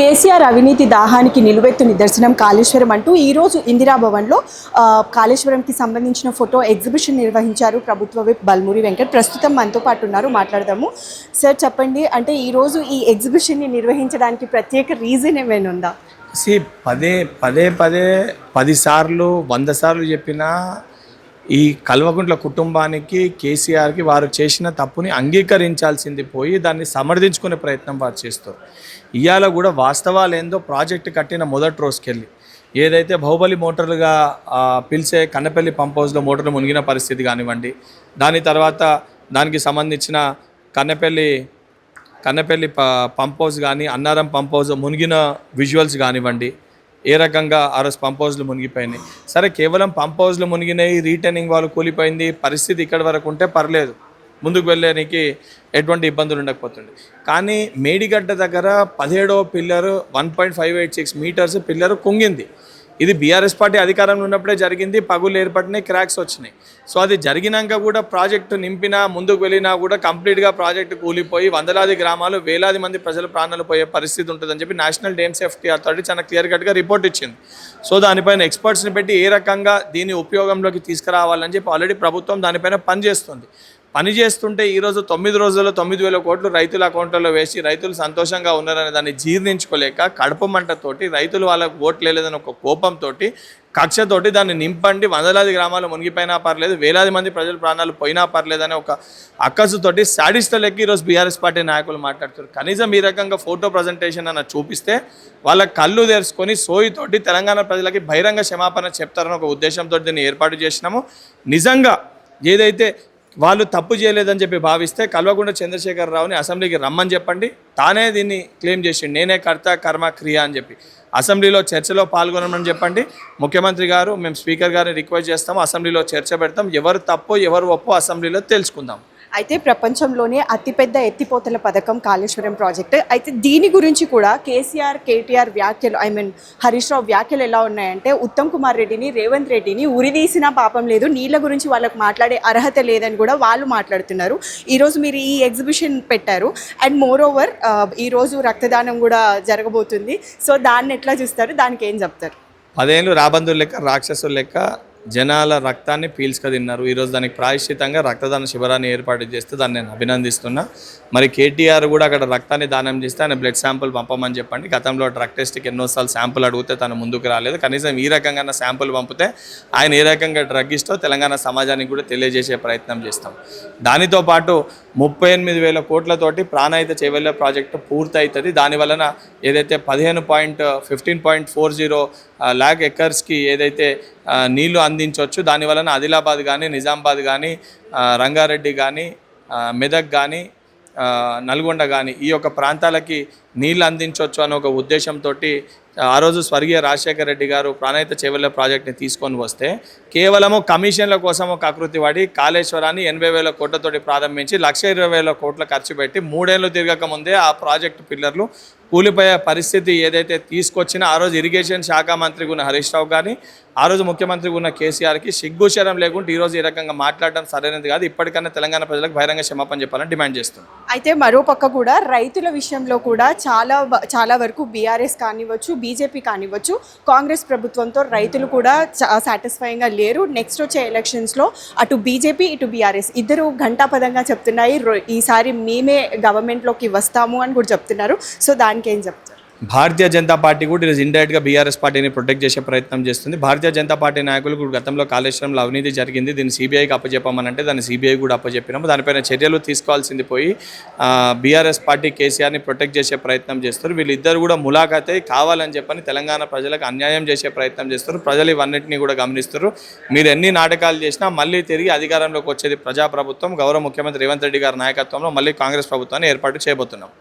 కేసీఆర్ అవినీతి దాహానికి నిలువెత్తు నిదర్శనం కాళేశ్వరం అంటూ ఈరోజు ఇందిరాభవన్లో కాళేశ్వరంకి సంబంధించిన ఫోటో ఎగ్జిబిషన్ నిర్వహించారు ప్రభుత్వ విప్ బల్మూరి వెంకట్. ప్రస్తుతం మనతో పాటు ఉన్నారు, మాట్లాడదాము. సార్ చెప్పండి, అంటే ఈరోజు ఈ ఎగ్జిబిషన్ని నిర్వహించడానికి ప్రత్యేక రీజన్ ఏమైనా ఉందా? పదే పదే పదే 10 సార్లు 100 సార్లు చెప్పినా ఈ కల్వకుంట్ల కుటుంబానికి కేసీఆర్కి వారు చేసిన తప్పుని అంగీకరించాల్సింది పోయి దాన్ని సమర్థించుకునే ప్రయత్నం వారు చేస్తారు. ఇవాళ కూడా వాస్తవాలు ఏందో ప్రాజెక్టు కట్టిన మొదటి రోజుకెళ్ళి ఏదైతే బాహుబలి మోటార్లుగా పిలిచే కన్నపల్లి పంప్ హౌస్లో మోటార్లు మునిగిన పరిస్థితి కానివ్వండి, దాని తర్వాత దానికి సంబంధించిన కన్నపల్లి పంప్ హౌస్ కానీ అన్నారం పంప్ హౌస్ మునిగిన విజువల్స్ కానివ్వండి, ఏ రకంగా ఆ రోజు పంప్ హౌస్లు మునిగిపోయినాయి. సరే, కేవలం పంప్ హౌస్లు మునిగినాయి, రీటర్నింగ్ వాళ్ళు కూలిపోయింది, పరిస్థితి ఇక్కడి వరకు ఉంటే పర్లేదు, ముందుకు వెళ్ళడానికి ఎటువంటి ఇబ్బందులు ఉండకపోతుంది. కానీ మేడిగడ్డ దగ్గర 17వ పిల్లరు 1.586 మీటర్స్ పిల్లరు కుంగింది. ఇది బీఆర్ఎస్ పార్టీ అధికారంలో ఉన్నప్పుడే జరిగింది. పగులు ఏర్పడినాయి, క్రాక్స్ వచ్చినాయి. సో అది జరిగినాక కూడా ప్రాజెక్టు నింపినా ముందుకు వెళ్ళినా కూడా కంప్లీట్గా ప్రాజెక్టు కూలిపోయి వందలాది గ్రామాలు వేలాది మంది ప్రజల ప్రాణాలు పోయే పరిస్థితి ఉంటుందని చెప్పి నేషనల్ డ్యామ్ సేఫ్టీ అథారిటీ చాలా క్లియర్ కట్గా రిపోర్ట్ ఇచ్చింది. సో దానిపైన ఎక్స్పర్ట్స్ని పెట్టి ఏ రకంగా దీన్ని ఉపయోగంలోకి తీసుకురావాలని చెప్పి ఆల్రెడీ ప్రభుత్వం దానిపైన పనిచేస్తుంటే ఈరోజు 9 రోజుల్లో 9,000 కోట్లు రైతుల అకౌంట్లలో వేసి రైతులు సంతోషంగా ఉన్నారనే దాన్ని జీర్ణించుకోలేక కడుపు మంటతోటి రైతులు వాళ్ళకు ఓట్లు లేదని ఒక కోపంతో కక్షతోటి దాన్ని నింపండి, వందలాది గ్రామాలు మునిగిపోయినా పర్లేదు, వేలాది మంది ప్రజల ప్రాణాలు పోయినా పర్లేదు అనే ఒక అక్కసుతోటి శాడిస్టులకి ఈరోజు బీఆర్ఎస్ పార్టీ నాయకులు మాట్లాడుతారు. కనీసం ఈ రకంగా ఫోటో ప్రజెంటేషన్ అన్న చూపిస్తే వాళ్ళ కళ్ళు తెరుచుకొని సోయితోటి తెలంగాణ ప్రజలకి బహిరంగ క్షమాపణ చెప్తారని ఒక ఉద్దేశంతో దీన్ని ఏర్పాటు చేసినాము. నిజంగా ఏదైతే వాళ్ళు తప్పు చేయలేదని చెప్పి భావిస్తే కల్వకుంట్ల చంద్రశేఖరరావుని అసెంబ్లీకి రమ్మని చెప్పండి. తానే దీన్ని క్లెయిమ్ చేసిండు, నేనే కర్త కర్మ క్రియ అని చెప్పి. అసెంబ్లీలో చర్చలో పాల్గొనమని చెప్పండి. ముఖ్యమంత్రి గారు, మేము స్పీకర్ గారిని రిక్వెస్ట్ చేస్తాము, అసెంబ్లీలో చర్చ పెడతాం, ఎవరు తప్పో ఎవరు ఒప్పో అసెంబ్లీలో తెలుసుకుందాం. అయితే ప్రపంచంలోనే అతిపెద్ద ఎత్తిపోతల పథకం కాళేశ్వరం ప్రాజెక్టు. అయితే దీని గురించి కూడా కేటీఆర్ వ్యాఖ్యలు, హరీష్ రావు వ్యాఖ్యలు ఎలా ఉన్నాయంటే, ఉత్తమ్ కుమార్ రెడ్డిని, రేవంత్ రెడ్డిని ఉరిదీసినా పాపం లేదు, నీళ్ళ గురించి వాళ్ళకు మాట్లాడే అర్హత లేదని కూడా వాళ్ళు మాట్లాడుతున్నారు. ఈరోజు మీరు ఈ ఎగ్జిబిషన్ పెట్టారు, అండ్ మోర్ ఓవర్ ఈరోజు రక్తదానం కూడా జరగబోతుంది. సో దాన్ని ఎట్లా చూస్తారు, దానికి ఏం చెప్తారు? 10 ఏళ్ళు రాబందులు లెక్క రాక్షసులు లెక్క జనాల రక్తాన్ని పీల్చుక తిన్నారు. ఈరోజు దానికి ప్రాయశ్చితంగా రక్తదాన శిబిరాన్ని ఏర్పాటు చేస్తే దాన్ని నేను అభినందిస్తున్నా. మరి కేటీఆర్ కూడా అక్కడ రక్తాన్ని దానం చేస్తే ఆయన బ్లడ్ శాంపుల్ పంపమని చెప్పండి. గతంలో డ్రగ్ టెస్ట్కి ఎన్నోసార్లు శాంపుల్ అడిగితే తను ముందుకు రాలేదు. కనీసం ఈ రకంగా శాంపుల్ పంపితే ఆయన ఏ రకంగా డ్రగ్ ఇస్తో తెలంగాణ సమాజానికి కూడా తెలియజేసే ప్రయత్నం చేస్తాం. దానితో పాటు 38,000 కోట్లతోటి ప్రాణహిత చేవెళ్ళ ప్రాజెక్టు పూర్తవుతుంది. దానివలన ఏదైతే 15.40 lakh ఎకర్స్కి ఏదైతే నీళ్లు అందించవచ్చు, దానివలన ఆదిలాబాద్ కానీ, నిజామాబాద్ కానీ, రంగారెడ్డి కానీ, మెదక్ కానీ, నల్గొండ కానీ ఈ యొక్క ప్రాంతాలకి నీళ్ళు అందించవచ్చు అనే ఒక ఉద్దేశంతో ఆ రోజు స్వర్గీయ రాజశేఖర రెడ్డి గారు ప్రాణహిత చేవెళ్ళ ప్రాజెక్ట్ని తీసుకొని వస్తే కేవలము కమిషన్ల కోసం ఒక ఆకృతి వాడి కాళేశ్వరాన్ని 80,000 కోట్లతోటి ప్రారంభించి 1,20,000 కోట్ల ఖర్చు పెట్టి 3 ఏళ్ళు తిరగక ముందే ఆ ప్రాజెక్టు పిల్లర్లు కూలిపోయే పరిస్థితి ఏదైతే తీసుకొచ్చినా ఆ రోజు ఇరిగేషన్ శాఖ మంత్రిగా ఉన్న హరీష్ రావు కానీ, ఆ రోజు ముఖ్యమంత్రిగా ఉన్న కేసీఆర్కి సిగ్గుశరం లేకుంటే ఈరోజు ఈ రకంగా మాట్లాడడం సరైనది కాదు. ఇప్పటికన్నా తెలంగాణ ప్రజలకు బహిరంగ క్షమాపణ చెప్పాలని డిమాండ్ చేస్తున్నాం. అయితే మరోపక్క కూడా రైతుల విషయంలో కూడా చాలా వరకు బీఆర్ఎస్ కానివ్వచ్చు, బీజేపీ కానివ్వచ్చు, కాంగ్రెస్ ప్రభుత్వంతో రైతులు కూడా సాటిస్ఫైయింగ్గా లేరు. నెక్స్ట్ వచ్చే ఎలక్షన్స్లో అటు బీజేపీ ఇటు బీఆర్ఎస్ ఇద్దరు ఘంటాపదంగా చెప్తున్నాయి, ఈసారి మేమే గవర్నమెంట్లోకి వస్తాము అని కూడా చెప్తున్నారు. సో దానికి ఏం చెప్తారు? భారతీయ జనతా పార్టీ కూడా ఈరోజు ఇండైరెక్ట్గా బీఆర్ఎస్ పార్టీని ప్రొటెక్ట్ చేసే ప్రయత్నం చేస్తుంది. భారతీయ జనతా పార్టీ నాయకులు కూడా గతంలో కాళేశ్వరంలో అవినీతి జరిగింది, దీన్ని సిబిఐకి అప్పచెప్పమనంటే దాన్ని సిబిఐ కూడా అప్పచెప్పినాము. దానిపైన చర్యలు తీసుకోవాల్సింది పోయి బీఆర్ఎస్ పార్టీ కేసీఆర్ని ప్రొటెక్ట్ చేసే ప్రయత్నం చేస్తారు. వీళ్ళిద్దరు కూడా ములాఖాతే కావాలని చెప్పని తెలంగాణ ప్రజలకు అన్యాయం చేసే ప్రయత్నం చేస్తారు. ప్రజలు ఇవన్నింటినీ కూడా గమనిస్తారు. మీరు ఎన్ని నాటకాలు చేసినా మళ్ళీ తిరిగి అధికారంలోకి వచ్చేది ప్రజాప్రభుత్వం. గౌరవ ముఖ్యమంత్రి రేవంత్ రెడ్డి గారి నాయకత్వంలో మళ్ళీ కాంగ్రెస్ ప్రభుత్వాన్ని ఏర్పాటు చేయబోతున్నాం.